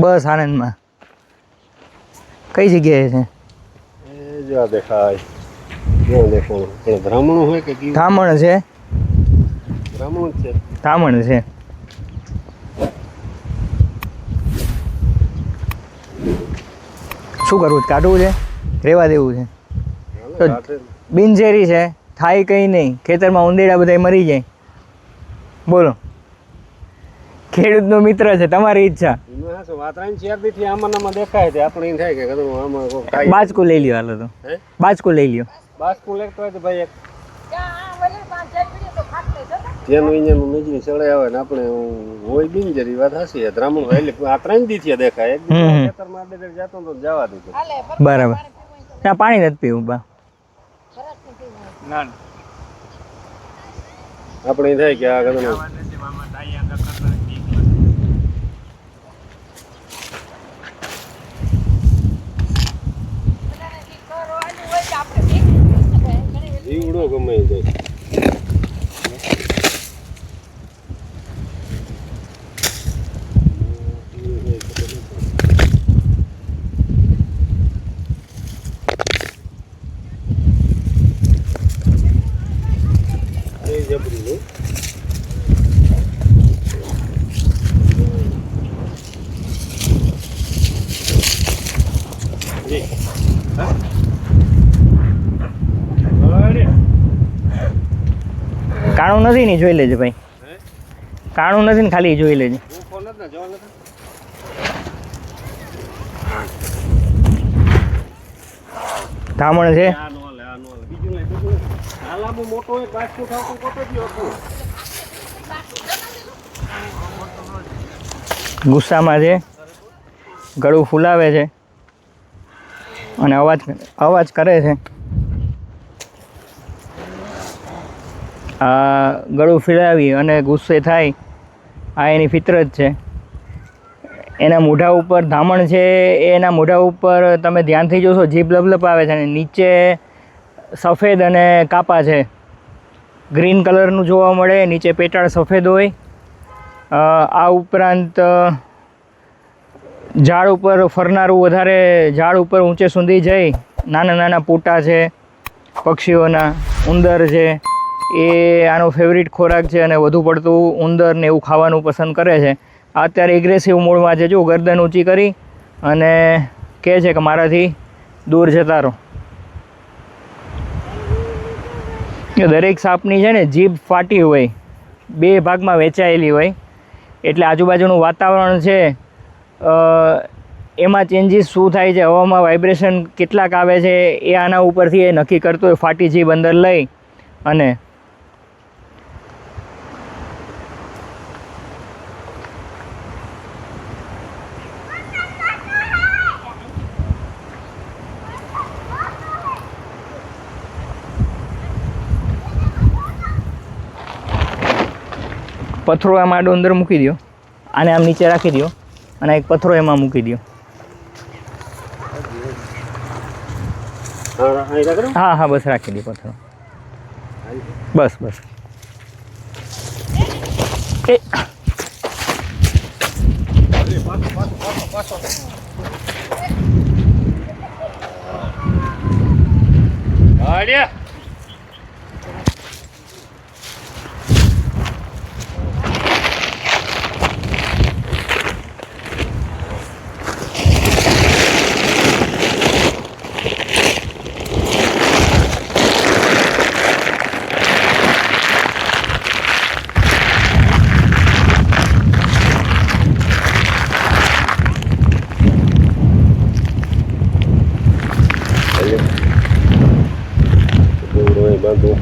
બસ આનંદમાં. કઈ જગ્યાએ છે? એ જો દેખાય. જો દેખાય. પણ બ્રાહ્મણ હોય કે કી? ધામણ છે. બ્રાહ્મણ છે. ધામણ છે. શું કરવું? કાઢવું છે? રેવા દેવું છે? બિનઝેરી છે, થાય કંઈ નહીં. ખેતરમાં ઉંદેડા બધા મરી જાય. બોલો, ખેડૂતનો મિત્ર છે, તમારી ઈચ્છા. દેખાય છે આપણે થાય કે આમાં બાજકુ લઈ લ્યો. હાલો તો બાજકુ લઈ લ્યો. બાજકુ લેતો હોય તો ભાઈ એક જેનું અહીંયા મીજરી ચડે આવે ને આપણે હોય બિનજરી વાત હસી છે. બ્રાહ્મણ એટલે આ 3 દી થયા દેખાય. એક ખેતરમાં આપણે જતો તો જવા દીધું. બરાબર. ના, પાણી નથી પીવું બા. ના આપણે થાય કે આ કદનો જીવડો ગમે જાય. કાણું નથી ને જોઈ લેજે ભાઈ. કાણું નથી ને ખાલી જોઈ લેજે. ધામણ છે. ગુસ્સામાં છે, ગળું ફૂલાવે છે અને અવાજ કરે છે. આ ગળું ફેલાવી અને ગુસ્સે થાય, આ એની ફિતરત છે. એના મોઢા ઉપર ધામણ છે, એના મોઢા ઉપર તમે ધ્યાનથી જોશો જીભ લપલપાવે છે અને નીચે સફેદ અને કાપા છે. ગ્રીન કલરનું જોવા મળે, નીચે પેટાળ સફેદ હોય. આ ઉપરાંત ઝાડ ઉપર ફરનારું, વધારે ઝાડ ઉપર ઊંચે સુધી જઈ નાના નાના પૂટા છે પક્ષીઓના, ઉંદર છે. એ આનો ફેવરિટ ખોરાક છે અને વધુ પડતું ઉંદર ને એવું ખાવાનું પસંદ કરે છે. અત્યારે એગ્રેસિવ મોડમાં છે. જો ગરદન ઊંચી કરી અને કહે છે કે મારાથી દૂર જતા રહો. દરેક સાપની છે ને જીભ ફાટી હોય, 2 ભાગમાં વહેંચાયેલી હોય. એટલે આજુબાજુનું વાતાવરણ છે એમાં ચેન્જીસ શું થાય છે, હવામાં વાઇબ્રેશન કેટલાક આવે છે, એ આના ઉપરથી એ નક્કી કરતો હોય. ફાટી જીભ અંદર લઈ અને પથ્થરો આમ આડો અંદર મૂકી દો. આને આમ નીચે રાખી દો અને એક પથ્થરો એમાં મૂકી દો. હા હા, બસ રાખી દો પથ્થરો. બસ બસ.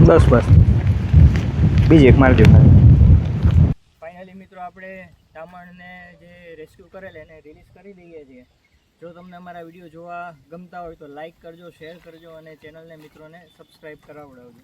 બસ બસ, બીજી એક મારી દો. ફાઇનલી મિત્રો, આપણે ધામણને જે રેસ્ક્યુ કરેલ એને રિલીઝ કરી દઈએ છીએ. જો તમને અમારા વિડીયો જોવા ગમતા હોય તો લાઇક કરજો, શેર કરજો અને ચેનલને મિત્રોને સબસ્ક્રાઈબ કરાવડાવજો.